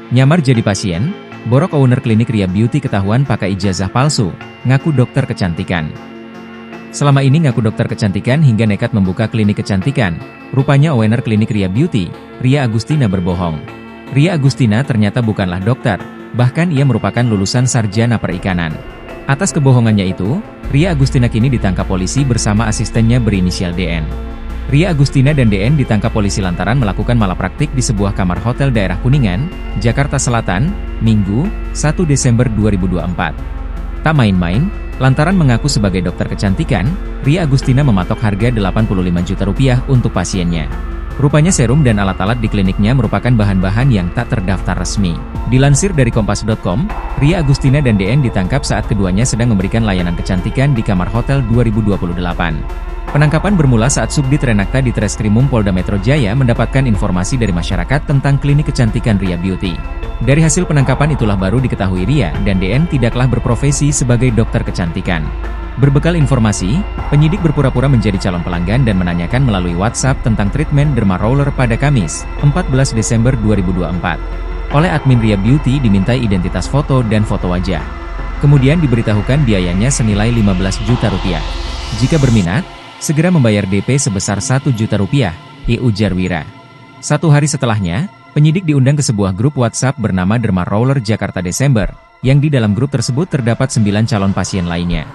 Nyamar jadi pasien, borok owner klinik Ria Beauty ketahuan pakai ijazah palsu, ngaku dokter kecantikan. Selama ini ngaku dokter kecantikan hingga nekat membuka klinik kecantikan, rupanya owner klinik Ria Beauty, Ria Agustina berbohong. Ria Agustina ternyata bukanlah dokter, bahkan ia merupakan lulusan sarjana perikanan. Atas kebohongannya itu, Ria Agustina kini ditangkap polisi bersama asistennya berinisial DN. Ria Agustina dan DN ditangkap polisi lantaran melakukan malapraktik di sebuah kamar hotel daerah Kuningan, Jakarta Selatan, Minggu, 1 Desember 2024. Tak main-main, lantaran mengaku sebagai dokter kecantikan, Ria Agustina mematok harga 85 juta rupiah untuk pasiennya. Rupanya serum dan alat-alat di kliniknya merupakan bahan-bahan yang tak terdaftar resmi. Dilansir dari Kompas.com, Ria Agustina dan DN ditangkap saat keduanya sedang memberikan layanan kecantikan di kamar hotel 2028. Penangkapan bermula saat Subdit Renakta di Treskrimum Polda Metro Jaya mendapatkan informasi dari masyarakat tentang klinik kecantikan Ria Beauty. Dari hasil penangkapan itulah baru diketahui Ria dan DN tidaklah berprofesi sebagai dokter kecantikan. Berbekal informasi, penyidik berpura-pura menjadi calon pelanggan dan menanyakan melalui WhatsApp tentang treatment derma roller pada Kamis, 14 Desember 2024. Oleh admin Ria Beauty dimintai identitas foto dan foto wajah. Kemudian diberitahukan biayanya senilai 15 juta rupiah. Jika berminat, segera membayar DP sebesar 1 juta rupiah, ujar Wira. 1 hari setelahnya, penyidik diundang ke sebuah grup WhatsApp bernama Derma Roller Jakarta Desember, yang di dalam grup tersebut terdapat 9 calon pasien lainnya.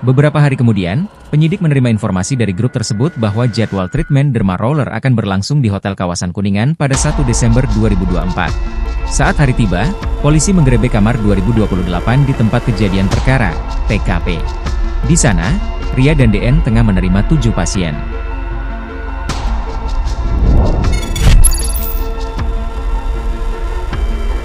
Beberapa hari kemudian, penyidik menerima informasi dari grup tersebut bahwa jadwal treatment derma roller akan berlangsung di Hotel Kawasan Kuningan pada 1 Desember 2024. Saat hari tiba, polisi menggerebek kamar 2028 di tempat kejadian perkara, TKP. Di sana, Ria dan DN tengah menerima 7 pasien.